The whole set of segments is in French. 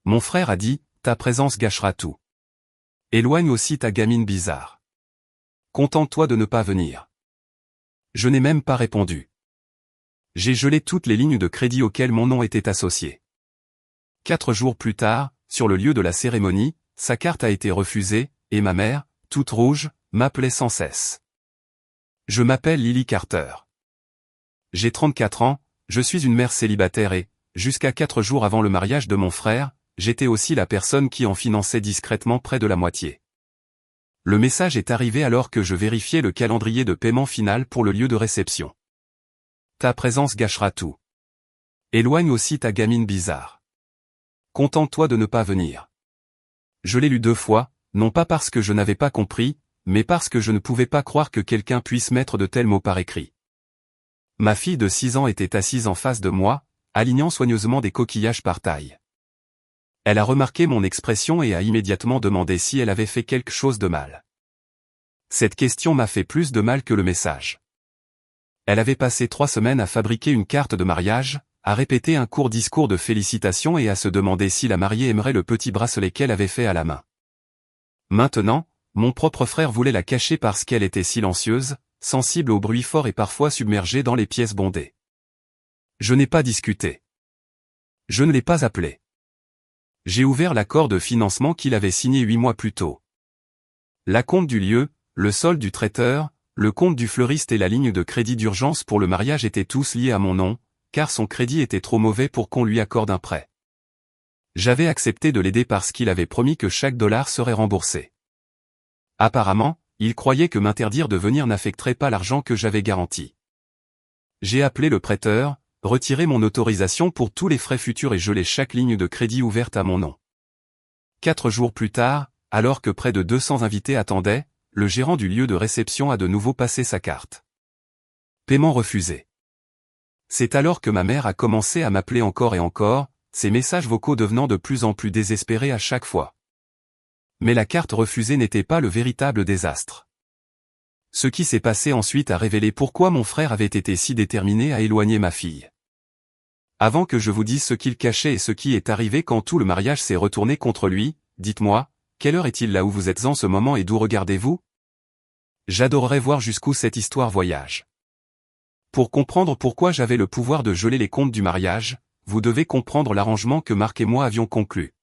Mon frère a dit, ta présence gâchera tout. Éloigne aussi ta gamine bizarre. Contente-toi de ne pas venir. Je n'ai même pas répondu. J'ai gelé toutes les lignes de crédit auxquelles mon nom était associé. 4 jours plus tard, sur le lieu de la cérémonie, sa carte a été refusée, et ma mère, toute rouge, m'appelait sans cesse. Je m'appelle Lily Carter. J'ai 34 ans, je suis une mère célibataire et, jusqu'à 4 jours avant le mariage de mon frère, j'étais aussi la personne qui en finançait discrètement près de la moitié. Le message est arrivé alors que je vérifiais le calendrier de paiement final pour le lieu de réception. Ta présence gâchera tout. Éloigne aussi ta gamine bizarre. Contente-toi de ne pas venir. Je l'ai lu 2 fois, non pas parce que je n'avais pas compris, mais parce que je ne pouvais pas croire que quelqu'un puisse mettre de tels mots par écrit. Ma fille de 6 ans était assise en face de moi, alignant soigneusement des coquillages par taille. Elle a remarqué mon expression et a immédiatement demandé si elle avait fait quelque chose de mal. Cette question m'a fait plus de mal que le message. Elle avait passé 3 semaines à fabriquer une carte de mariage, à répéter un court discours de félicitations et à se demander si la mariée aimerait le petit bracelet qu'elle avait fait à la main. Maintenant, mon propre frère voulait la cacher parce qu'elle était silencieuse, sensible au bruit fort et parfois submergée dans les pièces bondées. Je n'ai pas discuté. Je ne l'ai pas appelé. J'ai ouvert l'accord de financement qu'il avait signé 8 mois plus tôt. L'acompte du lieu, le solde du traiteur, le compte du fleuriste et la ligne de crédit d'urgence pour le mariage étaient tous liés à mon nom, car son crédit était trop mauvais pour qu'on lui accorde un prêt. J'avais accepté de l'aider parce qu'il avait promis que chaque dollar serait remboursé. Apparemment, il croyait que m'interdire de venir n'affecterait pas l'argent que j'avais garanti. J'ai appelé le prêteur, retiré mon autorisation pour tous les frais futurs et gelé chaque ligne de crédit ouverte à mon nom. 4 jours plus tard, alors que près de 200 invités attendaient, le gérant du lieu de réception a de nouveau passé sa carte. Paiement refusé. C'est alors que ma mère a commencé à m'appeler encore et encore, ses messages vocaux devenant de plus en plus désespérés à chaque fois. Mais la carte refusée n'était pas le véritable désastre. Ce qui s'est passé ensuite a révélé pourquoi mon frère avait été si déterminé à éloigner ma fille. Avant que je vous dise ce qu'il cachait et ce qui est arrivé quand tout le mariage s'est retourné contre lui, dites-moi, quelle heure est-il là où vous êtes en ce moment et d'où regardez-vous? J'adorerais voir jusqu'où cette histoire voyage. Pour comprendre pourquoi j'avais le pouvoir de geler les comptes du mariage, vous devez comprendre l'arrangement que Marc et moi avions conclu.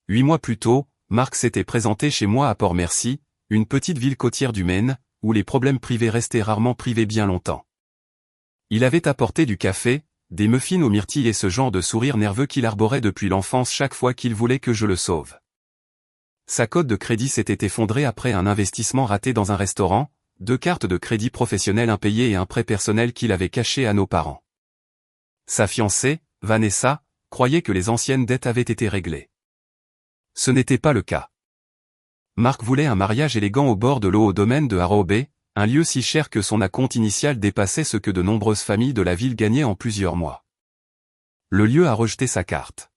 8 mois plus tôt, Marc s'était présenté chez moi à Port-Merci, une petite ville côtière du Maine, où les problèmes privés restaient rarement privés bien longtemps. Il avait apporté du café, des muffins aux myrtilles et ce genre de sourire nerveux qu'il arborait depuis l'enfance chaque fois qu'il voulait que je le sauve. Sa cote de crédit s'était effondrée après un investissement raté dans un restaurant, 2 cartes de crédit professionnelles impayées et un prêt personnel qu'il avait caché à nos parents. Sa fiancée, Vanessa, croyait que les anciennes dettes avaient été réglées. Ce n'était pas le cas. Marc voulait un mariage élégant au bord de l'eau au domaine de Harrow Bay, un lieu si cher que son acompte initial dépassait ce que de nombreuses familles de la ville gagnaient en plusieurs mois. Le lieu a rejeté sa carte.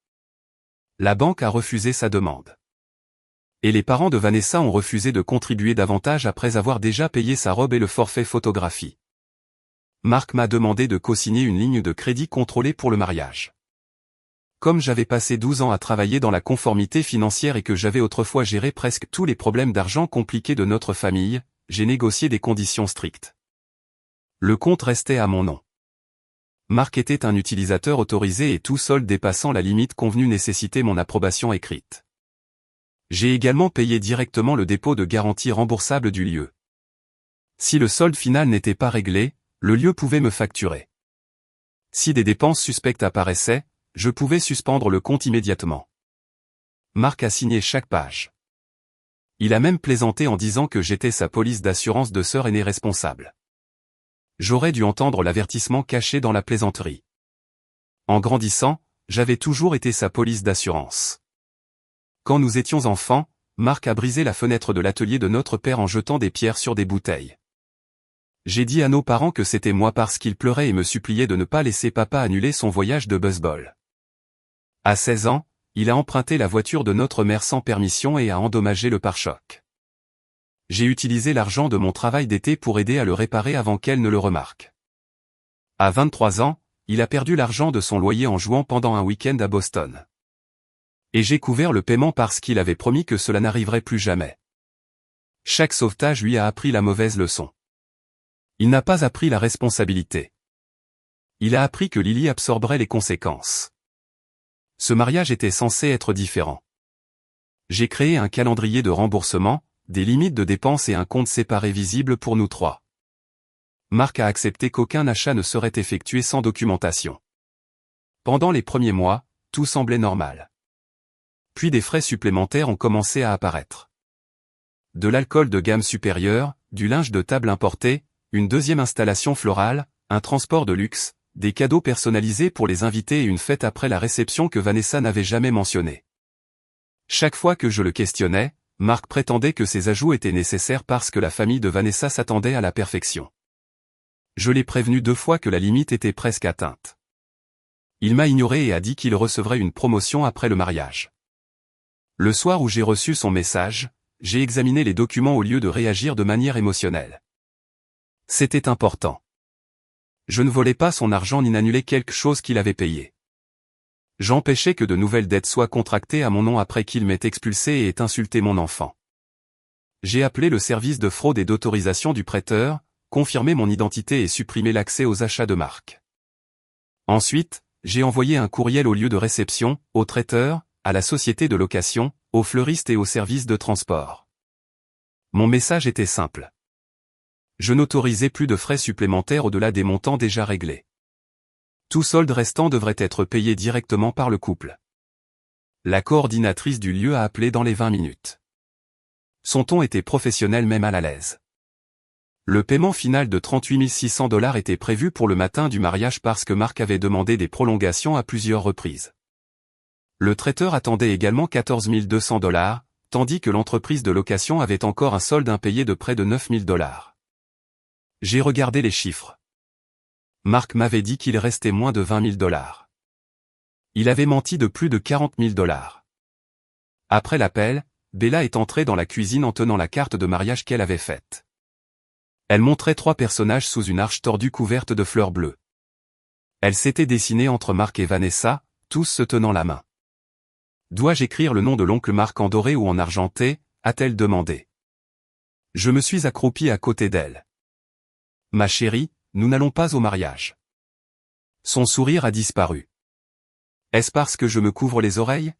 La banque a refusé sa demande. Et les parents de Vanessa ont refusé de contribuer davantage après avoir déjà payé sa robe et le forfait photographie. Marc m'a demandé de co-signer une ligne de crédit contrôlée pour le mariage. Comme j'avais passé 12 ans à travailler dans la conformité financière et que j'avais autrefois géré presque tous les problèmes d'argent compliqués de notre famille, j'ai négocié des conditions strictes. Le compte restait à mon nom. Marc était un utilisateur autorisé et tout solde dépassant la limite convenue nécessitait mon approbation écrite. J'ai également payé directement le dépôt de garantie remboursable du lieu. Si le solde final n'était pas réglé, le lieu pouvait me facturer. Si des dépenses suspectes apparaissaient, je pouvais suspendre le compte immédiatement. Marc a signé chaque page. Il a même plaisanté en disant que j'étais sa police d'assurance de sœur aînée responsable. J'aurais dû entendre l'avertissement caché dans la plaisanterie. En grandissant, j'avais toujours été sa police d'assurance. Quand nous étions enfants, Marc a brisé la fenêtre de l'atelier de notre père en jetant des pierres sur des bouteilles. J'ai dit à nos parents que c'était moi parce qu'ils pleuraient et me suppliaient de ne pas laisser papa annuler son voyage de baseball. À 16 ans, il a emprunté la voiture de notre mère sans permission et a endommagé le pare-choc. J'ai utilisé l'argent de mon travail d'été pour aider à le réparer avant qu'elle ne le remarque. À 23 ans, il a perdu l'argent de son loyer en jouant pendant un week-end à Boston. Et j'ai couvert le paiement parce qu'il avait promis que cela n'arriverait plus jamais. Chaque sauvetage lui a appris la mauvaise leçon. Il n'a pas appris la responsabilité. Il a appris que Lily absorberait les conséquences. Ce mariage était censé être différent. J'ai créé un calendrier de remboursement, des limites de dépenses et un compte séparé visible pour nous trois. Marc a accepté qu'aucun achat ne serait effectué sans documentation. Pendant les premiers mois, tout semblait normal. Puis des frais supplémentaires ont commencé à apparaître. De l'alcool de gamme supérieure, du linge de table importé, une deuxième installation florale, un transport de luxe, des cadeaux personnalisés pour les invités et une fête après la réception que Vanessa n'avait jamais mentionnée. Chaque fois que je le questionnais, Marc prétendait que ces ajouts étaient nécessaires parce que la famille de Vanessa s'attendait à la perfection. Je l'ai prévenu 2 fois que la limite était presque atteinte. Il m'a ignoré et a dit qu'il recevrait une promotion après le mariage. Le soir où j'ai reçu son message, j'ai examiné les documents au lieu de réagir de manière émotionnelle. C'était important. Je ne volais pas son argent ni n'annulais quelque chose qu'il avait payé. J'empêchais que de nouvelles dettes soient contractées à mon nom après qu'il m'ait expulsé et ait insulté mon enfant. J'ai appelé le service de fraude et d'autorisation du prêteur, confirmé mon identité et supprimé l'accès aux achats de Marc. Ensuite, j'ai envoyé un courriel au lieu de réception, au traiteur, à la société de location, au fleuriste et au service de transport. Mon message était simple. Je n'autorisais plus de frais supplémentaires au-delà des montants déjà réglés. Tout solde restant devrait être payé directement par le couple. La coordinatrice du lieu a appelé dans les 20 minutes. Son ton était professionnel même à l'aise. Le paiement final de 38 600 $ était prévu pour le matin du mariage parce que Marc avait demandé des prolongations à plusieurs reprises. Le traiteur attendait également 14 200 $, tandis que l'entreprise de location avait encore un solde impayé de près de 9 000 $. J'ai regardé les chiffres. Marc m'avait dit qu'il restait moins de 20 000 $. Il avait menti de plus de 40 000 $. Après l'appel, Bella est entrée dans la cuisine en tenant la carte de mariage qu'elle avait faite. Elle montrait 3 personnages sous une arche tordue couverte de fleurs bleues. Elle s'était dessinée entre Marc et Vanessa, tous se tenant la main. « Dois-je écrire le nom de l'oncle Marc en doré ou en argenté ?» a-t-elle demandé. Je me suis accroupi à côté d'elle. « Ma chérie, nous n'allons pas au mariage. » Son sourire a disparu. « Est-ce parce que je me couvre les oreilles ?»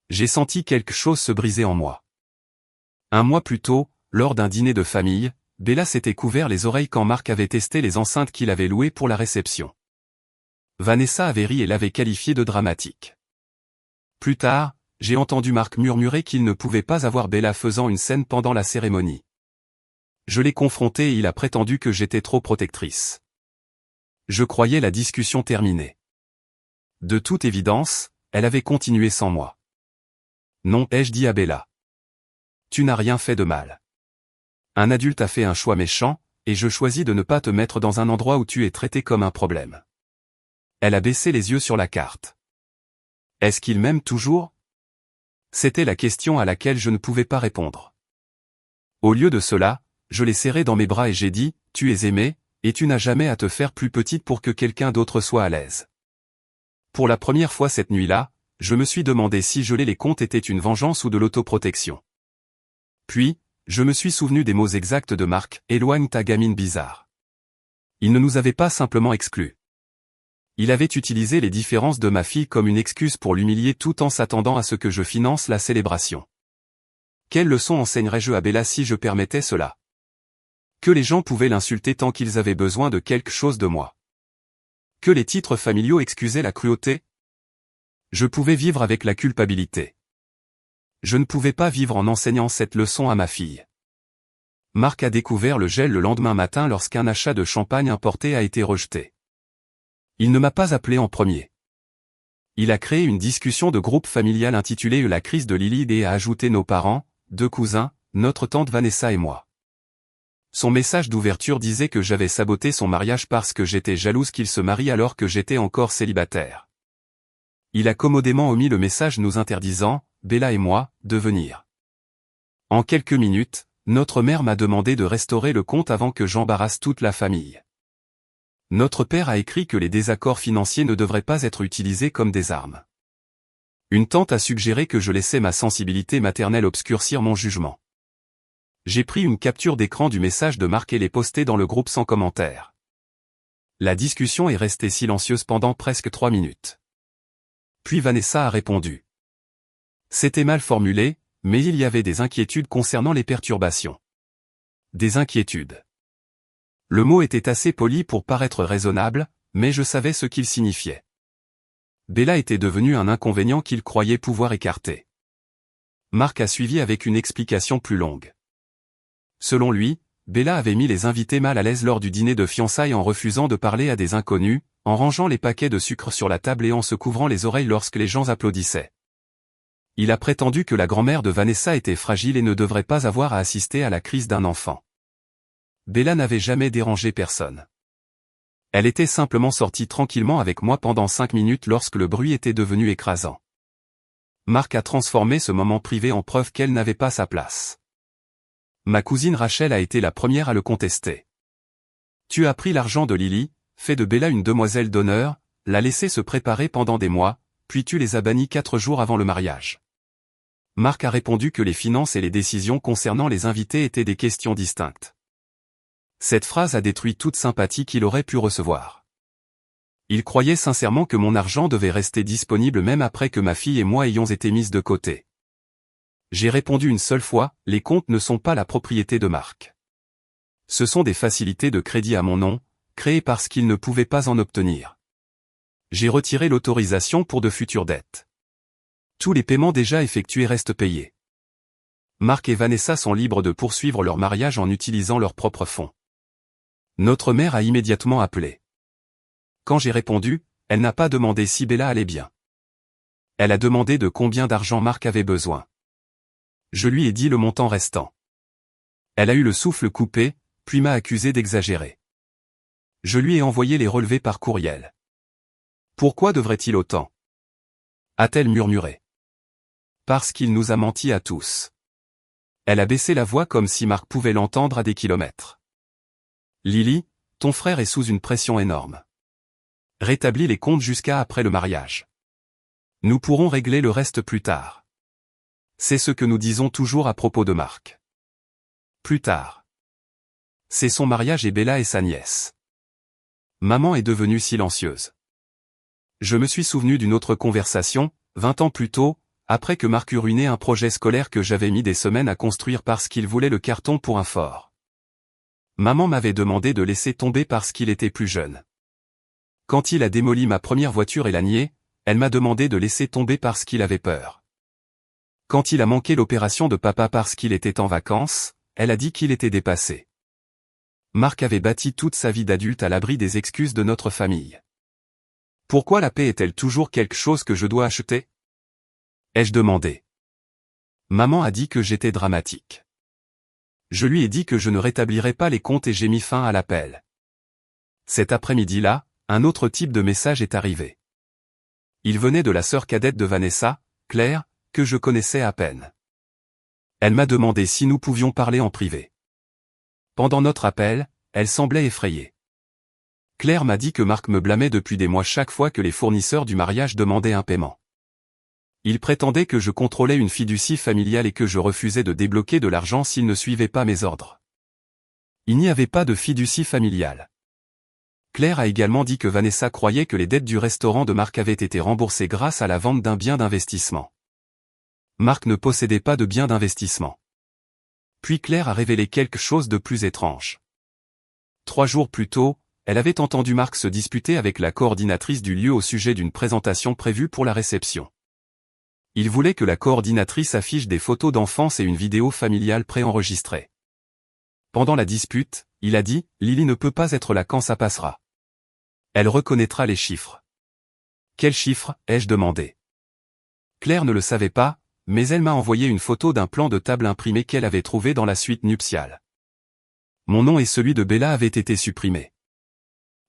J'ai senti quelque chose se briser en moi. Un mois plus tôt, lors d'un dîner de famille, Bella s'était couvert les oreilles quand Marc avait testé les enceintes qu'il avait louées pour la réception. Vanessa avait ri et l'avait qualifié de dramatique. Plus tard, j'ai entendu Marc murmurer qu'il ne pouvait pas avoir Bella faisant une scène pendant la cérémonie. Je l'ai confronté et il a prétendu que j'étais trop protectrice. Je croyais la discussion terminée. De toute évidence, elle avait continué sans moi. Non, ai-je dit à Bella. Tu n'as rien fait de mal. Un adulte a fait un choix méchant, et je choisis de ne pas te mettre dans un endroit où tu es traité comme un problème. Elle a baissé les yeux sur la carte. Est-ce qu'il m'aime toujours? C'était la question à laquelle je ne pouvais pas répondre. Au lieu de cela, je l'ai serré dans mes bras et j'ai dit, tu es aimée, et tu n'as jamais à te faire plus petite pour que quelqu'un d'autre soit à l'aise. Pour la première fois cette nuit-là, je me suis demandé si geler les comptes était une vengeance ou de l'autoprotection. Puis, je me suis souvenu des mots exacts de Marc, éloigne ta gamine bizarre. Il ne nous avait pas simplement exclus. Il avait utilisé les différences de ma fille comme une excuse pour l'humilier tout en s'attendant à ce que je finance la célébration. Quelle leçon enseignerais-je à Bella si je permettais cela? Que les gens pouvaient l'insulter tant qu'ils avaient besoin de quelque chose de moi. Que les titres familiaux excusaient la cruauté? Je pouvais vivre avec la culpabilité. Je ne pouvais pas vivre en enseignant cette leçon à ma fille. Marc a découvert le gel le lendemain matin lorsqu'un achat de champagne importé a été rejeté. Il ne m'a pas appelé en premier. Il a créé une discussion de groupe familial intitulée « La crise de Lily » et a ajouté nos parents, 2 cousins, notre tante Vanessa et moi. Son message d'ouverture disait que j'avais saboté son mariage parce que j'étais jalouse qu'il se marie alors que j'étais encore célibataire. Il a commodément omis le message nous interdisant, Bella et moi, de venir. En quelques minutes, notre mère m'a demandé de restaurer le compte avant que j'embarrasse toute la famille. Notre père a écrit que les désaccords financiers ne devraient pas être utilisés comme des armes. Une tante a suggéré que je laissais ma sensibilité maternelle obscurcir mon jugement. J'ai pris une capture d'écran du message de Marc et l'ai posté dans le groupe sans commentaire. La discussion est restée silencieuse pendant presque 3 minutes. Puis Vanessa a répondu. C'était mal formulé, mais il y avait des inquiétudes concernant les perturbations. Des inquiétudes. Le mot était assez poli pour paraître raisonnable, mais je savais ce qu'il signifiait. Bella était devenue un inconvénient qu'il croyait pouvoir écarter. Marc a suivi avec une explication plus longue. Selon lui, Bella avait mis les invités mal à l'aise lors du dîner de fiançailles en refusant de parler à des inconnus, en rangeant les paquets de sucre sur la table et en se couvrant les oreilles lorsque les gens applaudissaient. Il a prétendu que la grand-mère de Vanessa était fragile et ne devrait pas avoir à assister à la crise d'un enfant. Bella n'avait jamais dérangé personne. Elle était simplement sortie tranquillement avec moi pendant 5 minutes lorsque le bruit était devenu écrasant. Marc a transformé ce moment privé en preuve qu'elle n'avait pas sa place. Ma cousine Rachel a été la première à le contester. Tu as pris l'argent de Lily, fait de Bella une demoiselle d'honneur, l'a laissée se préparer pendant des mois, puis tu les as bannis 4 jours avant le mariage. Marc a répondu que les finances et les décisions concernant les invités étaient des questions distinctes. Cette phrase a détruit toute sympathie qu'il aurait pu recevoir. Il croyait sincèrement que mon argent devait rester disponible même après que ma fille et moi ayons été mises de côté. J'ai répondu une seule fois, les comptes ne sont pas la propriété de Marc. Ce sont des facilités de crédit à mon nom, créées parce qu'il ne pouvait pas en obtenir. J'ai retiré l'autorisation pour de futures dettes. Tous les paiements déjà effectués restent payés. Marc et Vanessa sont libres de poursuivre leur mariage en utilisant leurs propres fonds. Notre mère a immédiatement appelé. Quand j'ai répondu, elle n'a pas demandé si Bella allait bien. Elle a demandé de combien d'argent Marc avait besoin. Je lui ai dit le montant restant. Elle a eu le souffle coupé, puis m'a accusé d'exagérer. Je lui ai envoyé les relevés par courriel. Pourquoi devrait-il autant? A-t-elle murmuré. Parce qu'il nous a menti à tous. Elle a baissé la voix comme si Marc pouvait l'entendre à des kilomètres. Lily, ton frère est sous une pression énorme. Rétablis les comptes jusqu'à après le mariage. Nous pourrons régler le reste plus tard. C'est ce que nous disons toujours à propos de Marc. Plus tard. C'est son mariage et Bella et sa nièce. Maman est devenue silencieuse. Je me suis souvenu d'une autre conversation, 20 ans plus tôt, après que Marc eut ruiné un projet scolaire que j'avais mis des semaines à construire parce qu'il voulait le carton pour un fort. Maman m'avait demandé de laisser tomber parce qu'il était plus jeune. Quand il a démoli ma première voiture et l'a nié, elle m'a demandé de laisser tomber parce qu'il avait peur. Quand il a manqué l'opération de papa parce qu'il était en vacances, elle a dit qu'il était dépassé. Marc avait bâti toute sa vie d'adulte à l'abri des excuses de notre famille. Pourquoi la paix est-elle toujours quelque chose que je dois acheter? Ai-je demandé. Maman a dit que j'étais dramatique. Je lui ai dit que je ne rétablirais pas les comptes et j'ai mis fin à l'appel. Cet après-midi-là, un autre type de message est arrivé. Il venait de la sœur cadette de Vanessa, Claire, que je connaissais à peine. Elle m'a demandé si nous pouvions parler en privé. Pendant notre appel, elle semblait effrayée. Claire m'a dit que Marc me blâmait depuis des mois chaque fois que les fournisseurs du mariage demandaient un paiement. Il prétendait que je contrôlais une fiducie familiale et que je refusais de débloquer de l'argent s'il ne suivait pas mes ordres. Il n'y avait pas de fiducie familiale. Claire a également dit que Vanessa croyait que les dettes du restaurant de Marc avaient été remboursées grâce à la vente d'un bien d'investissement. Marc ne possédait pas de bien d'investissement. Puis Claire a révélé quelque chose de plus étrange. 3 jours plus tôt, elle avait entendu Marc se disputer avec la coordinatrice du lieu au sujet d'une présentation prévue pour la réception. Il voulait que la coordinatrice affiche des photos d'enfance et une vidéo familiale préenregistrée. Pendant la dispute, il a dit « Lily ne peut pas être là quand ça passera. Elle reconnaîtra les chiffres. » Quels chiffres, ai-je demandé. Claire ne le savait pas, mais elle m'a envoyé une photo d'un plan de table imprimé qu'elle avait trouvé dans la suite nuptiale. Mon nom et celui de Bella avaient été supprimés.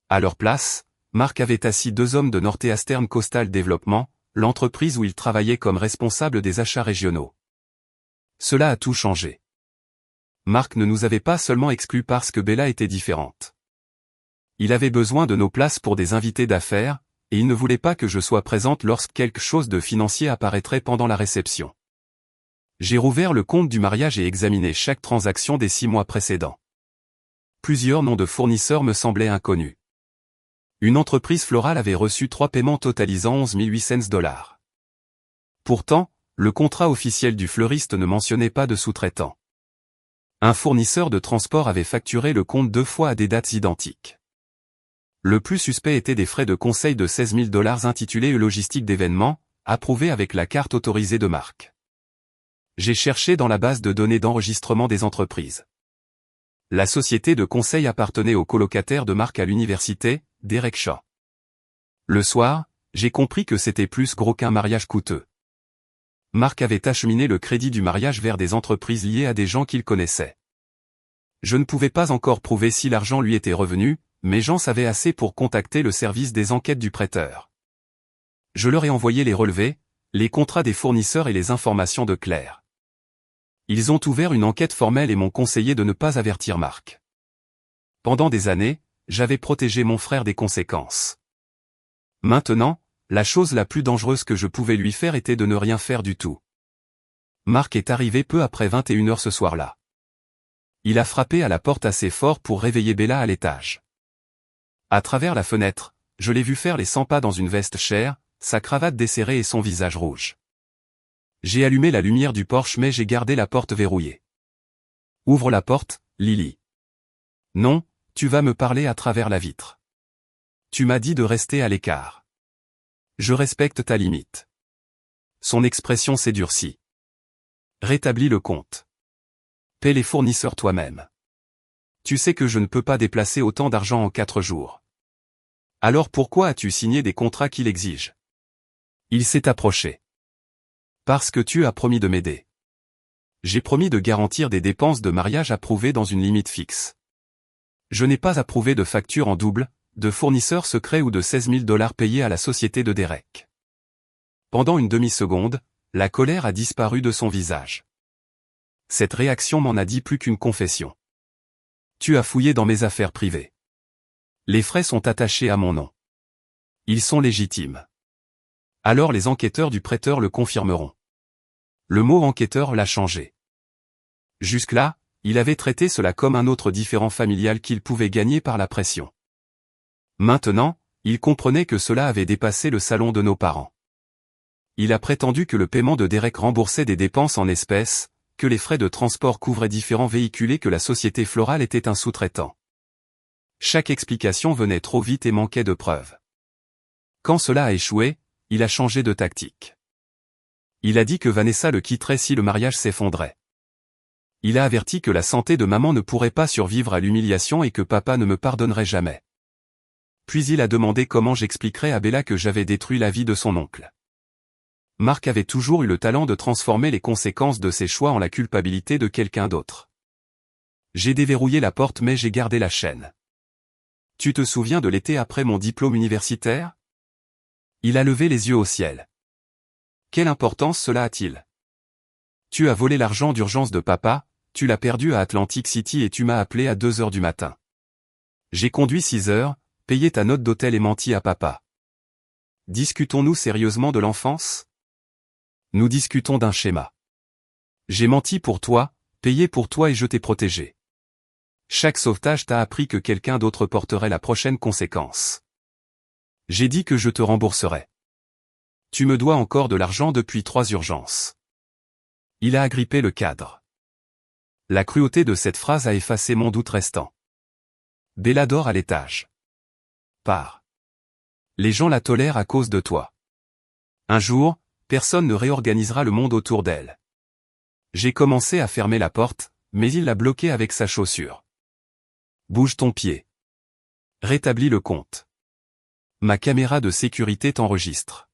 À leur place, Marc avait assis 2 hommes de Northeastern Coastal Development, l'entreprise où il travaillait comme responsable des achats régionaux. Cela a tout changé. Marc ne nous avait pas seulement exclus parce que Bella était différente. Il avait besoin de nos places pour des invités d'affaires, et il ne voulait pas que je sois présente lorsque quelque chose de financier apparaîtrait pendant la réception. J'ai rouvert le compte du mariage et examiné chaque transaction des 6 mois précédents. Plusieurs noms de fournisseurs me semblaient inconnus. Une entreprise florale avait reçu 3 paiements totalisant 11 800 $. Pourtant, le contrat officiel du fleuriste ne mentionnait pas de sous-traitant. Un fournisseur de transport avait facturé le compte 2 fois à des dates identiques. Le plus suspect était des frais de conseil de 16 000 $ intitulés Logistique d'événements, approuvés avec la carte autorisée de marque. J'ai cherché dans la base de données d'enregistrement des entreprises. La société de conseil appartenait au colocataire de Marc à l'université, Derek Shaw. Le soir, j'ai compris que c'était plus gros qu'un mariage coûteux. Marc avait acheminé le crédit du mariage vers des entreprises liées à des gens qu'il connaissait. Je ne pouvais pas encore prouver si l'argent lui était revenu, mais j'en savais assez pour contacter le service des enquêtes du prêteur. Je leur ai envoyé les relevés, les contrats des fournisseurs et les informations de Claire. Ils ont ouvert une enquête formelle et m'ont conseillé de ne pas avertir Marc. Pendant des années, j'avais protégé mon frère des conséquences. Maintenant, la chose la plus dangereuse que je pouvais lui faire était de ne rien faire du tout. Marc est arrivé peu après 21 h ce soir-là. Il a frappé à la porte assez fort pour réveiller Bella à l'étage. À travers la fenêtre, je l'ai vu faire les 100 pas dans une veste chère, sa cravate desserrée et son visage rouge. J'ai allumé la lumière du porche mais j'ai gardé la porte verrouillée. Ouvre la porte, Lily. Non, tu vas me parler à travers la vitre. Tu m'as dit de rester à l'écart. Je respecte ta limite. Son expression s'est durcie. Rétablis le compte. Paie les fournisseurs toi-même. Tu sais que je ne peux pas déplacer autant d'argent en 4 jours. Alors pourquoi as-tu signé des contrats qui l'exigent? Il s'est approché. Parce que tu as promis de m'aider. J'ai promis de garantir des dépenses de mariage approuvées dans une limite fixe. Je n'ai pas approuvé de facture en double, de fournisseurs secrets ou de 16 000 $ payés à la société de Derek. Pendant une demi-seconde, la colère a disparu de son visage. Cette réaction m'en a dit plus qu'une confession. Tu as fouillé dans mes affaires privées. Les frais sont attachés à mon nom. Ils sont légitimes. Alors les enquêteurs du prêteur le confirmeront. Le mot enquêteur l'a changé. Jusque-là, il avait traité cela comme un autre différend familial qu'il pouvait gagner par la pression. Maintenant, il comprenait que cela avait dépassé le salon de nos parents. Il a prétendu que le paiement de Derek remboursait des dépenses en espèces, que les frais de transport couvraient différents véhicules et que la société florale était un sous-traitant. Chaque explication venait trop vite et manquait de preuves. Quand cela a échoué, il a changé de tactique. Il a dit que Vanessa le quitterait si le mariage s'effondrait. Il a averti que la santé de maman ne pourrait pas survivre à l'humiliation et que papa ne me pardonnerait jamais. Puis il a demandé comment j'expliquerais à Bella que j'avais détruit la vie de son oncle. Marc avait toujours eu le talent de transformer les conséquences de ses choix en la culpabilité de quelqu'un d'autre. J'ai déverrouillé la porte mais j'ai gardé la chaîne. Tu te souviens de l'été après mon diplôme universitaire? Il a levé les yeux au ciel. Quelle importance cela a-t-il? Tu as volé l'argent d'urgence de papa, tu l'as perdu à Atlantic City et tu m'as appelé à 2 h du matin. J'ai conduit 6 heures, payé ta note d'hôtel et menti à papa. Discutons-nous sérieusement de l'enfance? Nous discutons d'un schéma. J'ai menti pour toi, payé pour toi et je t'ai protégé. Chaque sauvetage t'a appris que quelqu'un d'autre porterait la prochaine conséquence. J'ai dit que je te rembourserais. Tu me dois encore de l'argent depuis 3 urgences. Il a agrippé le cadre. La cruauté de cette phrase a effacé mon doute restant. Bella dort à l'étage. Pars. Les gens la tolèrent à cause de toi. Un jour, personne ne réorganisera le monde autour d'elle. J'ai commencé à fermer la porte, mais il l'a bloquée avec sa chaussure. Bouge ton pied. Rétablis le compte. Ma caméra de sécurité t'enregistre.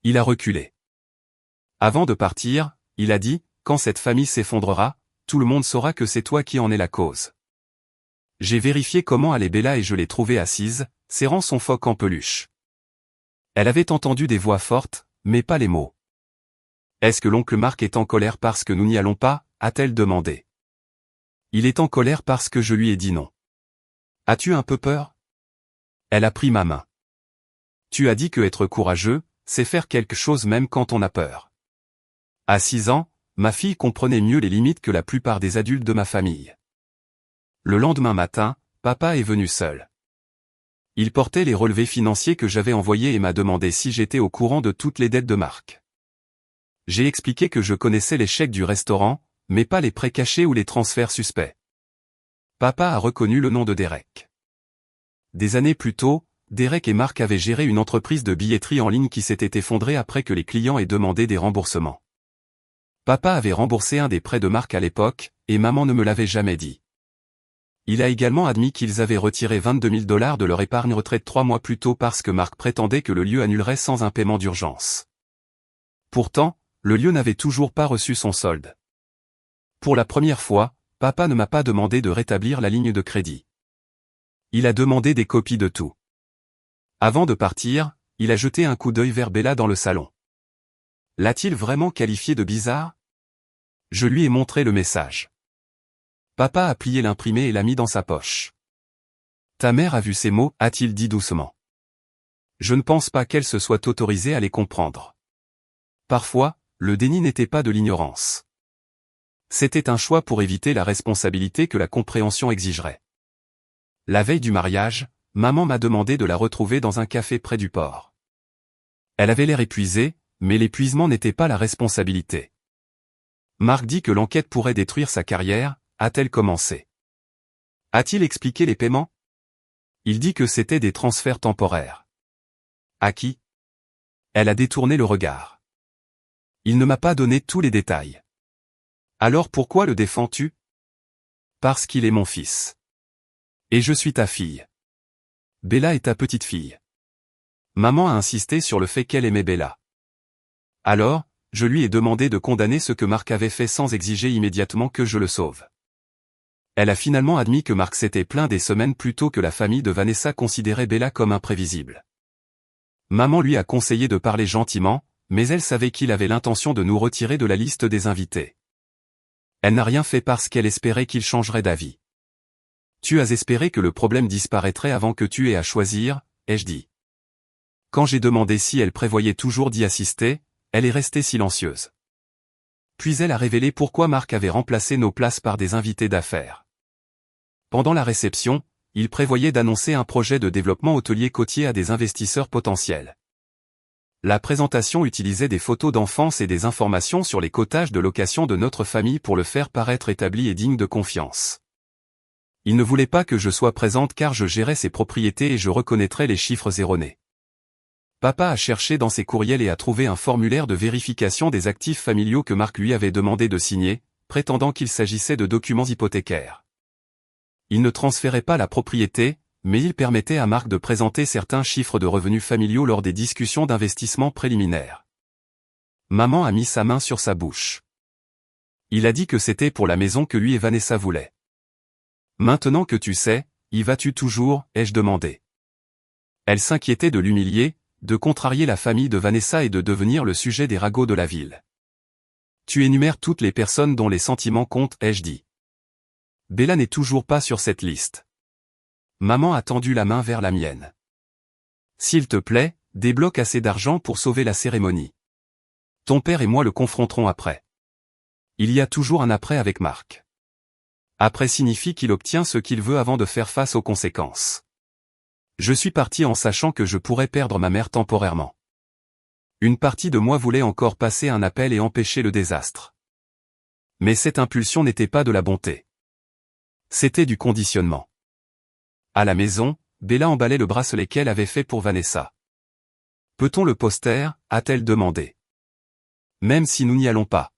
Il a reculé. Avant de partir, il a dit, quand cette famille s'effondrera, tout le monde saura que c'est toi qui en es la cause. J'ai vérifié comment allait Bella et je l'ai trouvée assise, serrant son phoque en peluche. Elle avait entendu des voix fortes, mais pas les mots. Est-ce que l'oncle Marc est en colère parce que nous n'y allons pas, a-t-elle demandé. Il est en colère parce que je lui ai dit non. As-tu un peu peur? Elle a pris ma main. Tu as dit que être courageux, c'est faire quelque chose même quand on a peur. À 6 ans, ma fille comprenait mieux les limites que la plupart des adultes de ma famille. Le lendemain matin, papa est venu seul. Il portait les relevés financiers que j'avais envoyés et m'a demandé si j'étais au courant de toutes les dettes de Marc. J'ai expliqué que je connaissais les chèques du restaurant, mais pas les prêts cachés ou les transferts suspects. Papa a reconnu le nom de Derek. Des années plus tôt, Derek et Marc avaient géré une entreprise de billetterie en ligne qui s'était effondrée après que les clients aient demandé des remboursements. Papa avait remboursé un des prêts de Marc à l'époque, et maman ne me l'avait jamais dit. Il a également admis qu'ils avaient retiré 22 000 $ de leur épargne retraite 3 mois plus tôt parce que Marc prétendait que le lieu annulerait sans un paiement d'urgence. Pourtant, le lieu n'avait toujours pas reçu son solde. Pour la première fois, papa ne m'a pas demandé de rétablir la ligne de crédit. Il a demandé des copies de tout. Avant de partir, il a jeté un coup d'œil vers Bella dans le salon. L'a-t-il vraiment qualifié de bizarre? Je lui ai montré le message. Papa a plié l'imprimé et l'a mis dans sa poche. Ta mère a vu ces mots, a-t-il dit doucement. Je ne pense pas qu'elle se soit autorisée à les comprendre. Parfois, le déni n'était pas de l'ignorance. C'était un choix pour éviter la responsabilité que la compréhension exigerait. La veille du mariage, maman m'a demandé de la retrouver dans un café près du port. Elle avait l'air épuisée, mais l'épuisement n'était pas la responsabilité. Marc dit que l'enquête pourrait détruire sa carrière, a-t-elle commencé? A-t-il expliqué les paiements? Il dit que c'était des transferts temporaires. À qui? Elle a détourné le regard. Il ne m'a pas donné tous les détails. Alors pourquoi le défends-tu? Parce qu'il est mon fils. Et je suis ta fille. Bella est ta petite fille. Maman a insisté sur le fait qu'elle aimait Bella. Alors, je lui ai demandé de condamner ce que Marc avait fait sans exiger immédiatement que je le sauve. Elle a finalement admis que Marc s'était plaint des semaines plus tôt que la famille de Vanessa considérait Bella comme imprévisible. Maman lui a conseillé de parler gentiment, mais elle savait qu'il avait l'intention de nous retirer de la liste des invités. Elle n'a rien fait parce qu'elle espérait qu'il changerait d'avis. Tu as espéré que le problème disparaîtrait avant que tu aies à choisir, ai-je dit. Quand j'ai demandé si elle prévoyait toujours d'y assister, elle est restée silencieuse. Puis elle a révélé pourquoi Marc avait remplacé nos places par des invités d'affaires. Pendant la réception, il prévoyait d'annoncer un projet de développement hôtelier côtier à des investisseurs potentiels. La présentation utilisait des photos d'enfance et des informations sur les cotages de location de notre famille pour le faire paraître établi et digne de confiance. Il ne voulait pas que je sois présente car je gérais ses propriétés et je reconnaîtrais les chiffres erronés. Papa a cherché dans ses courriels et a trouvé un formulaire de vérification des actifs familiaux que Marc lui avait demandé de signer, prétendant qu'il s'agissait de documents hypothécaires. Il ne transférait pas la propriété, mais il permettait à Marc de présenter certains chiffres de revenus familiaux lors des discussions d'investissement préliminaires. Maman a mis sa main sur sa bouche. Il a dit que c'était pour la maison que lui et Vanessa voulaient. Maintenant que tu sais, y vas-tu toujours, ai-je demandé. Elle s'inquiétait de l'humilier, de contrarier la famille de Vanessa et de devenir le sujet des ragots de la ville. Tu énumères toutes les personnes dont les sentiments comptent, ai-je dit. Bella n'est toujours pas sur cette liste. Maman a tendu la main vers la mienne. S'il te plaît, débloque assez d'argent pour sauver la cérémonie. Ton père et moi le confronterons après. Il y a toujours un après avec Marc. Après signifie qu'il obtient ce qu'il veut avant de faire face aux conséquences. Je suis parti en sachant que je pourrais perdre ma mère temporairement. Une partie de moi voulait encore passer un appel et empêcher le désastre. Mais cette impulsion n'était pas de la bonté. C'était du conditionnement. À la maison, Bella emballait le bracelet qu'elle avait fait pour Vanessa. Peut-on le poster, a-t-elle demandé. Même si nous n'y allons pas.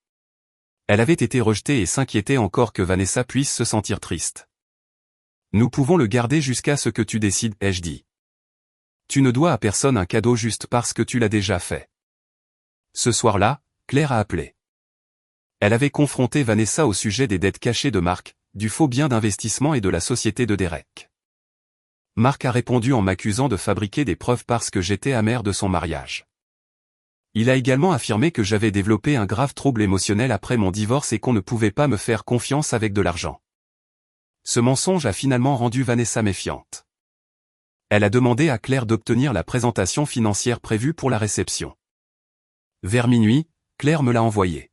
Elle avait été rejetée et s'inquiétait encore que Vanessa puisse se sentir triste. Nous pouvons le garder jusqu'à ce que tu décides, ai-je dit. Tu ne dois à personne un cadeau juste parce que tu l'as déjà fait. Ce soir-là, Claire a appelé. Elle avait confronté Vanessa au sujet des dettes cachées de Marc, du faux bien d'investissement et de la société de Derek. Marc a répondu en m'accusant de fabriquer des preuves parce que j'étais amère de son mariage. Il a également affirmé que j'avais développé un grave trouble émotionnel après mon divorce et qu'on ne pouvait pas me faire confiance avec de l'argent. Ce mensonge a finalement rendu Vanessa méfiante. Elle a demandé à Claire d'obtenir la présentation financière prévue pour la réception. Vers minuit, Claire me l'a envoyée.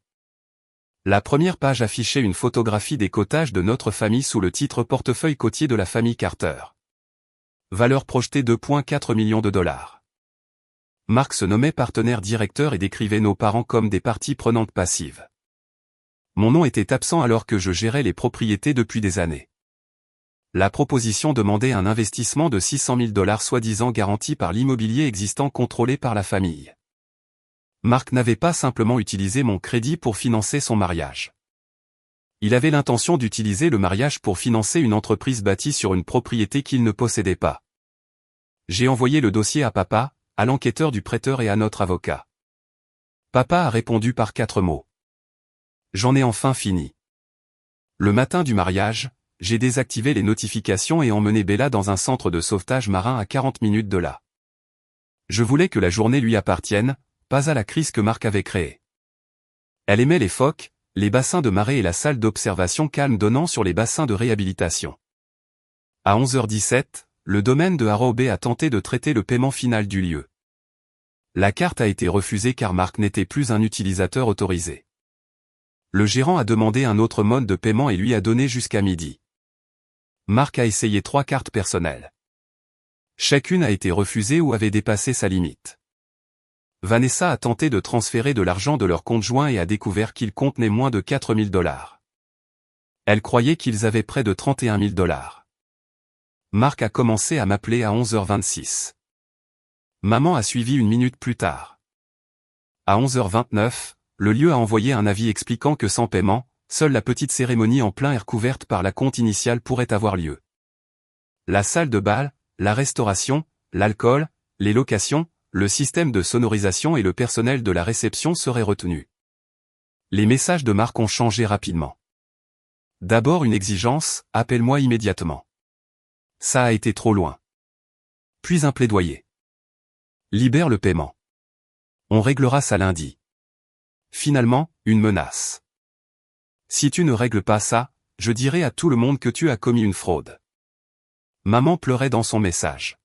La première page affichait une photographie des cottages de notre famille sous le titre Portefeuille côtier de la famille Carter. Valeur projetée 2,4 millions de dollars. Mark se nommait partenaire directeur et décrivait nos parents comme des parties prenantes passives. Mon nom était absent alors que je gérais les propriétés depuis des années. La proposition demandait un investissement de 600 000 dollars soi-disant garanti par l'immobilier existant contrôlé par la famille. Mark n'avait pas simplement utilisé mon crédit pour financer son mariage. Il avait l'intention d'utiliser le mariage pour financer une entreprise bâtie sur une propriété qu'il ne possédait pas. J'ai envoyé le dossier à papa, à l'enquêteur du prêteur et à notre avocat. Papa a répondu par 4 mots. J'en ai enfin fini. Le matin du mariage, j'ai désactivé les notifications et emmené Bella dans un centre de sauvetage marin à 40 minutes de là. Je voulais que la journée lui appartienne, pas à la crise que Mark avait créée. Elle aimait les phoques, les bassins de marée et la salle d'observation calme donnant sur les bassins de réhabilitation. À 11h17, le domaine de Harrow Bay a tenté de traiter le paiement final du lieu. La carte a été refusée car Mark n'était plus un utilisateur autorisé. Le gérant a demandé un autre mode de paiement et lui a donné jusqu'à midi. Mark a essayé 3 cartes personnelles. Chacune a été refusée ou avait dépassé sa limite. Vanessa a tenté de transférer de l'argent de leur compte joint et a découvert qu'il contenait moins de 4 000 dollars. Elle croyait qu'ils avaient près de 31 000 dollars. Mark a commencé à m'appeler à 11h26. Maman a suivi une minute plus tard. À 11h29, le lieu a envoyé un avis expliquant que sans paiement, seule la petite cérémonie en plein air couverte par la compte initiale pourrait avoir lieu. La salle de bal, la restauration, l'alcool, les locations, le système de sonorisation et le personnel de la réception seraient retenus. Les messages de Mark ont changé rapidement. D'abord une exigence, appelle-moi immédiatement. Ça a été trop loin. Puis un plaidoyer. Libère le paiement. On réglera ça lundi. Finalement, une menace. Si tu ne règles pas ça, je dirai à tout le monde que tu as commis une fraude. Maman pleurait dans son message.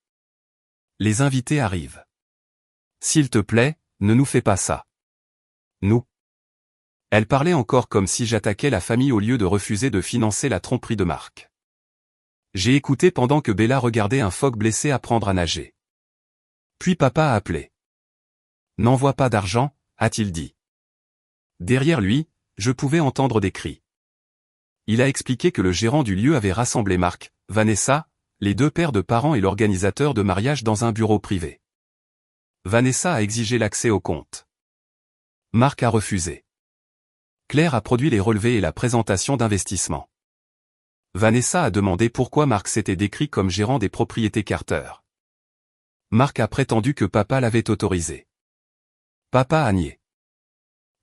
Les invités arrivent. S'il te plaît, ne nous fais pas ça. Nous. Elle parlait encore comme si j'attaquais la famille au lieu de refuser de financer la tromperie de Mark. J'ai écouté pendant que Bella regardait un phoque blessé apprendre à nager. Puis papa a appelé. N'envoie pas d'argent, a-t-il dit. Derrière lui, je pouvais entendre des cris. Il a expliqué que le gérant du lieu avait rassemblé Mark, Vanessa, les 2 pères de parents et l'organisateur de mariage dans un bureau privé. Vanessa a exigé l'accès au compte. Mark a refusé. Claire a produit les relevés et la présentation d'investissement. Vanessa a demandé pourquoi Mark s'était décrit comme gérant des propriétés Carter. Mark a prétendu que papa l'avait autorisé. Papa a nié.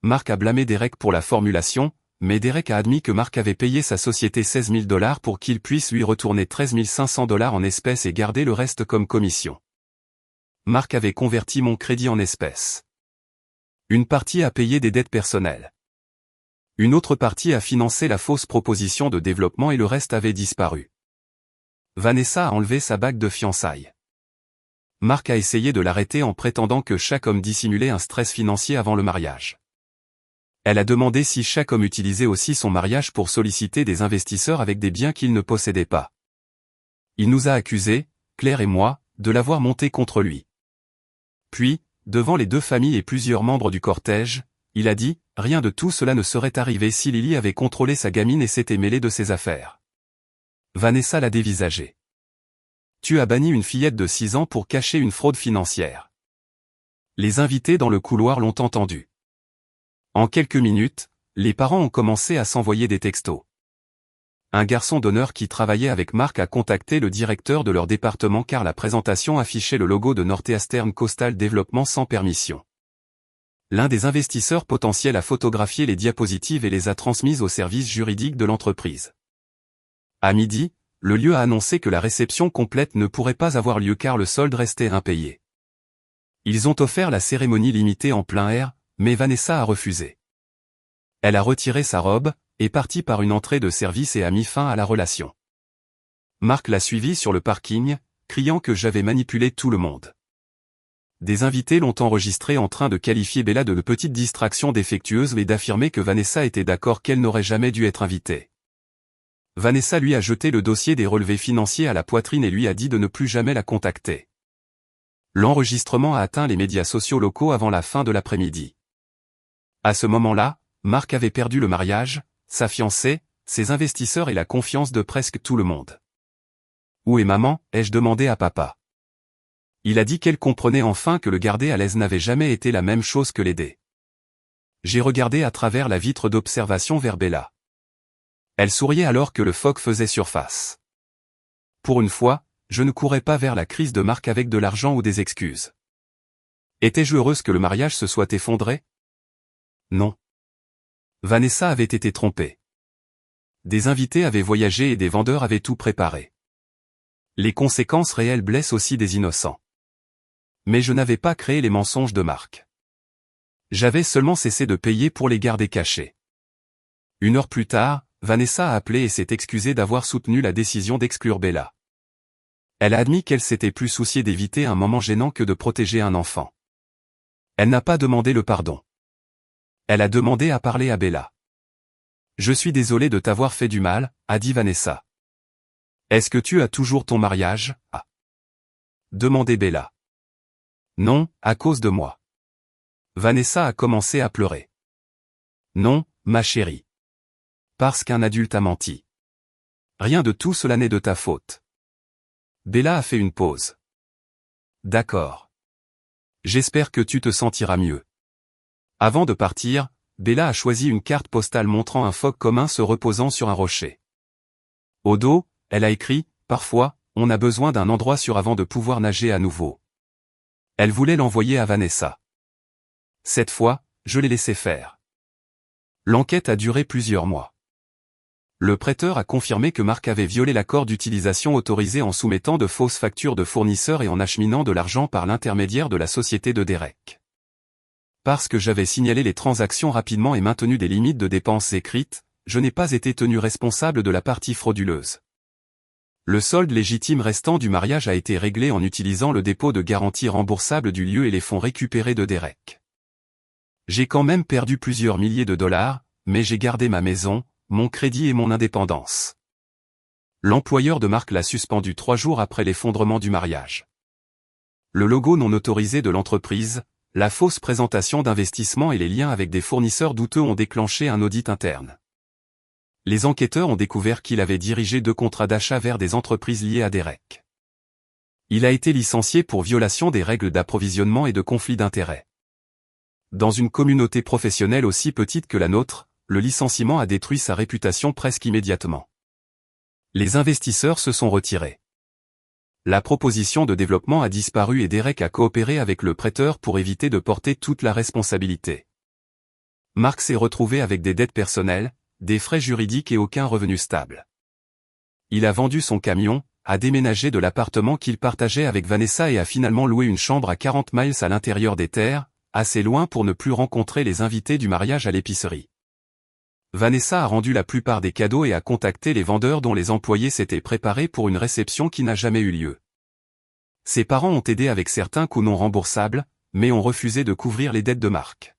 Mark a blâmé Derek pour la formulation, mais Derek a admis que Mark avait payé sa société 16 000 dollars pour qu'il puisse lui retourner 13 500 dollars en espèces et garder le reste comme commission. Mark avait converti mon crédit en espèces. Une partie a payé des dettes personnelles. Une autre partie a financé la fausse proposition de développement et le reste avait disparu. Vanessa a enlevé sa bague de fiançailles. Mark a essayé de l'arrêter en prétendant que chaque homme dissimulait un stress financier avant le mariage. Elle a demandé si chaque homme utilisait aussi son mariage pour solliciter des investisseurs avec des biens qu'il ne possédait pas. Il nous a accusés, Claire et moi, de l'avoir monté contre lui. Puis, devant les 2 familles et plusieurs membres du cortège, il a dit, rien de tout cela ne serait arrivé si Lily avait contrôlé sa gamine et s'était mêlée de ses affaires. Vanessa l'a dévisagé. Tu as banni une fillette de 6 ans pour cacher une fraude financière. Les invités dans le couloir l'ont entendu. En quelques minutes, les parents ont commencé à s'envoyer des textos. Un garçon d'honneur qui travaillait avec Mark a contacté le directeur de leur département car la présentation affichait le logo de Northeastern Coastal Development sans permission. L'un des investisseurs potentiels a photographié les diapositives et les a transmises au service juridique de l'entreprise. À midi, le lieu a annoncé que la réception complète ne pourrait pas avoir lieu car le solde restait impayé. Ils ont offert la cérémonie limitée en plein air, mais Vanessa a refusé. Elle a retiré sa robe, est partie par une entrée de service et a mis fin à la relation. Mark l'a suivie sur le parking, criant que j'avais manipulé tout le monde. Des invités l'ont enregistré en train de qualifier Bella de petite distraction défectueuse et d'affirmer que Vanessa était d'accord qu'elle n'aurait jamais dû être invitée. Vanessa lui a jeté le dossier des relevés financiers à la poitrine et lui a dit de ne plus jamais la contacter. L'enregistrement a atteint les médias sociaux locaux avant la fin de l'après-midi. À ce moment-là, Marc avait perdu le mariage, sa fiancée, ses investisseurs et la confiance de presque tout le monde. « Où est maman ?» ai-je demandé à papa. Il a dit qu'elle comprenait enfin que le garder à l'aise n'avait jamais été la même chose que l'aider. J'ai regardé à travers la vitre d'observation vers Bella. Elle souriait alors que le phoque faisait surface. Pour une fois, je ne courais pas vers la crise de Marc avec de l'argent ou des excuses. Étais-je heureuse que le mariage se soit effondré? Non. Vanessa avait été trompée. Des invités avaient voyagé et des vendeurs avaient tout préparé. Les conséquences réelles blessent aussi des innocents. Mais je n'avais pas créé les mensonges de Marc. J'avais seulement cessé de payer pour les garder cachés. 1 heure plus tard, Vanessa a appelé et s'est excusée d'avoir soutenu la décision d'exclure Bella. Elle a admis qu'elle s'était plus souciée d'éviter un moment gênant que de protéger un enfant. Elle n'a pas demandé le pardon. Elle a demandé à parler à Bella. « Je suis désolée de t'avoir fait du mal », a dit Vanessa. « Est-ce que tu as toujours ton mariage ?» a demandé Bella. « Non, à cause de moi. » Vanessa a commencé à pleurer. « Non, ma chérie. Parce qu'un adulte a menti. Rien de tout cela n'est de ta faute. » Bella a fait une pause. « D'accord. J'espère que tu te sentiras mieux. » Avant de partir, Bella a choisi une carte postale montrant un phoque commun se reposant sur un rocher. Au dos, elle a écrit « Parfois, on a besoin d'un endroit sûr avant de pouvoir nager à nouveau. » Elle voulait l'envoyer à Vanessa. Cette fois, je l'ai laissé faire. L'enquête a duré plusieurs mois. Le prêteur a confirmé que Marc avait violé l'accord d'utilisation autorisé en soumettant de fausses factures de fournisseurs et en acheminant de l'argent par l'intermédiaire de la société de Derek. Parce que j'avais signalé les transactions rapidement et maintenu des limites de dépenses écrites, je n'ai pas été tenu responsable de la partie frauduleuse. Le solde légitime restant du mariage a été réglé en utilisant le dépôt de garantie remboursable du lieu et les fonds récupérés de Derek. J'ai quand même perdu plusieurs milliers de dollars, mais j'ai gardé ma maison, mon crédit et mon indépendance. L'employeur de Marc l'a suspendu 3 jours après l'effondrement du mariage. Le logo non autorisé de l'entreprise, la fausse présentation d'investissement et les liens avec des fournisseurs douteux ont déclenché un audit interne. Les enquêteurs ont découvert qu'il avait dirigé 2 contrats d'achat vers des entreprises liées à Derek. Il a été licencié pour violation des règles d'approvisionnement et de conflit d'intérêts. Dans une communauté professionnelle aussi petite que la nôtre, le licenciement a détruit sa réputation presque immédiatement. Les investisseurs se sont retirés. La proposition de développement a disparu et Derek a coopéré avec le prêteur pour éviter de porter toute la responsabilité. Marc s'est retrouvé avec des dettes personnelles, des frais juridiques et aucun revenu stable. Il a vendu son camion, a déménagé de l'appartement qu'il partageait avec Vanessa et a finalement loué une chambre à 40 miles à l'intérieur des terres, assez loin pour ne plus rencontrer les invités du mariage à l'épicerie. Vanessa a rendu la plupart des cadeaux et a contacté les vendeurs dont les employés s'étaient préparés pour une réception qui n'a jamais eu lieu. Ses parents ont aidé avec certains coûts non remboursables, mais ont refusé de couvrir les dettes de Marc.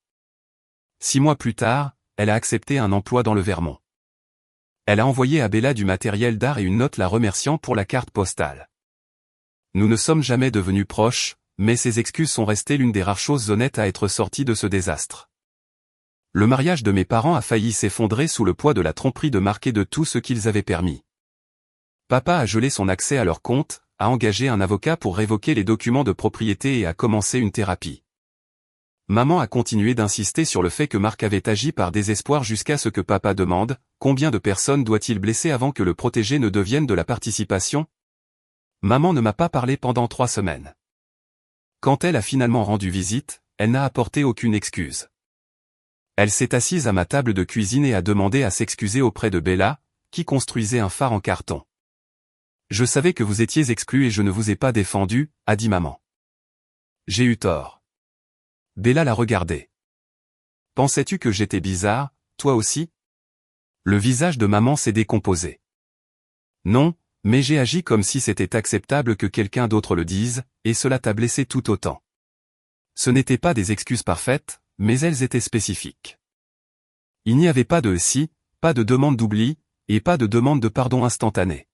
6 mois plus tard, elle a accepté un emploi dans le Vermont. Elle a envoyé à Bella du matériel d'art et une note la remerciant pour la carte postale. Nous ne sommes jamais devenus proches, mais ses excuses sont restées l'une des rares choses honnêtes à être sorties de ce désastre. Le mariage de mes parents a failli s'effondrer sous le poids de la tromperie de Marc et de tout ce qu'ils avaient permis. Papa a gelé son accès à leur compte, a engagé un avocat pour révoquer les documents de propriété et a commencé une thérapie. Maman a continué d'insister sur le fait que Marc avait agi par désespoir jusqu'à ce que papa demande « Combien de personnes doit-il blesser avant que le protégé ne devienne de la participation ?» Maman ne m'a pas parlé pendant 3 semaines. Quand elle a finalement rendu visite, elle n'a apporté aucune excuse. Elle s'est assise à ma table de cuisine et a demandé à s'excuser auprès de Bella, qui construisait un phare en carton. « Je savais que vous étiez exclus et je ne vous ai pas défendu », a dit maman. J'ai eu tort. Bella l'a regardé. « Pensais-tu que j'étais bizarre, toi aussi ?» Le visage de maman s'est décomposé. « Non, Mais j'ai agi comme si c'était acceptable que quelqu'un d'autre le dise, et cela t'a blessé tout autant. Ce n'étaient pas des excuses parfaites, mais elles étaient spécifiques. Il n'y avait pas de « si », pas de demande d'oubli, et pas de demande de pardon instantanée.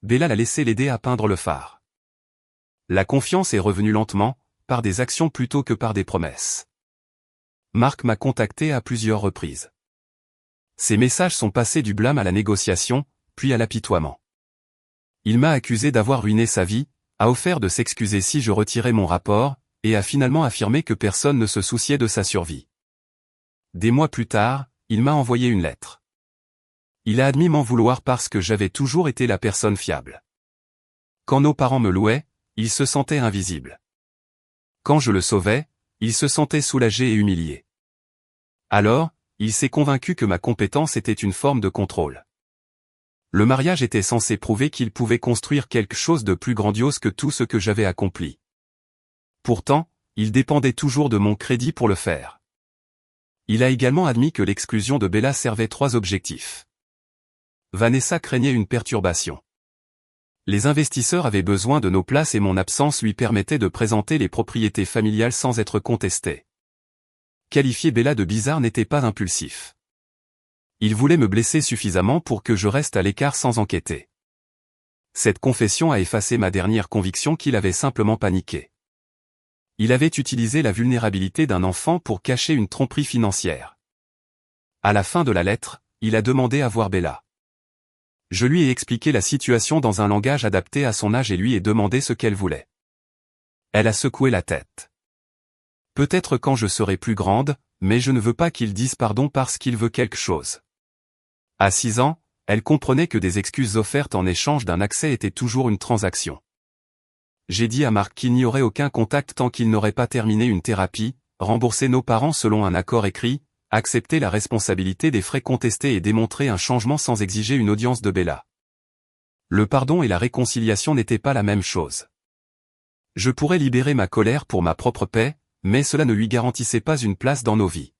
Bella l'a laissé l'aider à peindre le phare. La confiance est revenue lentement, par des actions plutôt que par des promesses. Marc m'a contacté à plusieurs reprises. Ses messages sont passés du blâme à la négociation, puis à l'apitoiement. Il m'a accusé d'avoir ruiné sa vie, a offert de s'excuser si je retirais mon rapport, et a finalement affirmé que personne ne se souciait de sa survie. Des mois plus tard, il m'a envoyé une lettre. Il a admis m'en vouloir parce que j'avais toujours été la personne fiable. Quand nos parents me louaient, il se sentait invisible. Quand je le sauvais, il se sentait soulagé et humilié. Alors, il s'est convaincu que ma compétence était une forme de contrôle. Le mariage était censé prouver qu'il pouvait construire quelque chose de plus grandiose que tout ce que j'avais accompli. Pourtant, il dépendait toujours de mon crédit pour le faire. Il a également admis que l'exclusion de Bella servait 3 objectifs. Vanessa craignait une perturbation. Les investisseurs avaient besoin de nos places et mon absence lui permettait de présenter les propriétés familiales sans être contesté. Qualifier Bella de bizarre n'était pas impulsif. Il voulait me blesser suffisamment pour que je reste à l'écart sans enquêter. Cette confession a effacé ma dernière conviction qu'il avait simplement paniqué. Il avait utilisé la vulnérabilité d'un enfant pour cacher une tromperie financière. À la fin de la lettre, il a demandé à voir Bella. Je lui ai expliqué la situation dans un langage adapté à son âge et lui ai demandé ce qu'elle voulait. Elle a secoué la tête. Peut-être quand je serai plus grande, mais je ne veux pas qu'il dise pardon parce qu'il veut quelque chose. À 6 ans, elle comprenait que des excuses offertes en échange d'un accès étaient toujours une transaction. J'ai dit à Marc qu'il n'y aurait aucun contact tant qu'il n'aurait pas terminé une thérapie, remboursé nos parents selon un accord écrit, accepter la responsabilité des frais contestés et démontrer un changement sans exiger une audience de Bella. Le pardon et la réconciliation n'étaient pas la même chose. Je pourrais libérer ma colère pour ma propre paix, mais cela ne lui garantissait pas une place dans nos vies.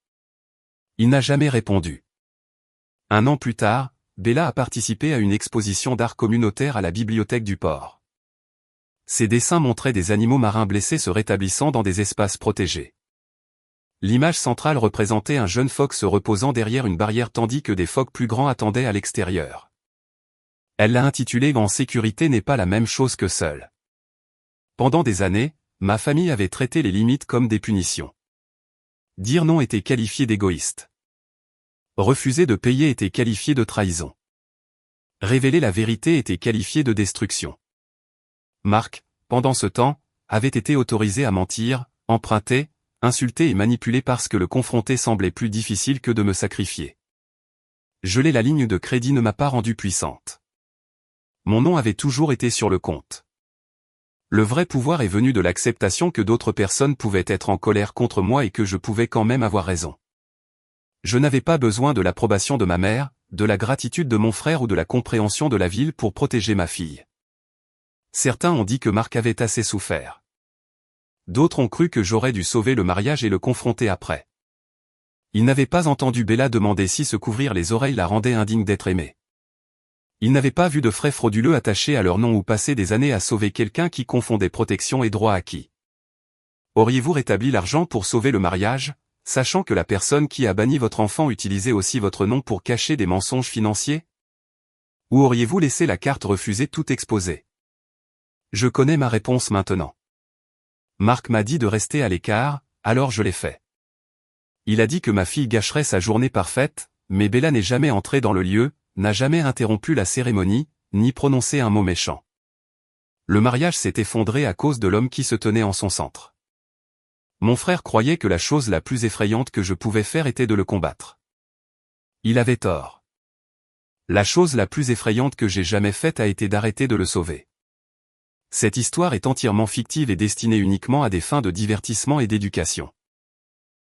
Il n'a jamais répondu. 1 an plus tard, Bella a participé à une exposition d'art communautaire à la bibliothèque du port. Ses dessins montraient des animaux marins blessés se rétablissant dans des espaces protégés. L'image centrale représentait un jeune phoque se reposant derrière une barrière tandis que des phoques plus grands attendaient à l'extérieur. Elle l'a intitulé « En sécurité n'est pas la même chose que seul ». Pendant des années, ma famille avait traité les limites comme des punitions. Dire non était qualifié d'égoïste. Refuser de payer était qualifié de trahison. Révéler la vérité était qualifié de destruction. Marc, pendant ce temps, avait été autorisé à mentir, emprunter, insulter et manipuler parce que le confronter semblait plus difficile que de me sacrifier. Geler la ligne de crédit ne m'a pas rendue puissante. Mon nom avait toujours été sur le compte. Le vrai pouvoir est venu de l'acceptation que d'autres personnes pouvaient être en colère contre moi et que je pouvais quand même avoir raison. Je n'avais pas besoin de l'approbation de ma mère, de la gratitude de mon frère ou de la compréhension de la ville pour protéger ma fille. Certains ont dit que Marc avait assez souffert. D'autres ont cru que j'aurais dû sauver le mariage et le confronter après. Ils n'avaient pas entendu Bella demander si se couvrir les oreilles la rendait indigne d'être aimée. Ils n'avaient pas vu de frais frauduleux attachés à leur nom ou passer des années à sauver quelqu'un qui confondait protection et droit acquis. Auriez-vous rétabli l'argent pour sauver le mariage, sachant que la personne qui a banni votre enfant utilisait aussi votre nom pour cacher des mensonges financiers? Ou auriez-vous laissé la carte refusée tout exposer? Je connais ma réponse maintenant. Marc m'a dit de rester à l'écart, alors je l'ai fait. Il a dit que ma fille gâcherait sa journée parfaite, mais Bella n'est jamais entrée dans le lieu, n'a jamais interrompu la cérémonie, ni prononcé un mot méchant. Le mariage s'est effondré à cause de l'homme qui se tenait en son centre. Mon frère croyait que la chose la plus effrayante que je pouvais faire était de le combattre. Il avait tort. La chose la plus effrayante que j'ai jamais faite a été d'arrêter de le sauver. Cette histoire est entièrement fictive et destinée uniquement à des fins de divertissement et d'éducation.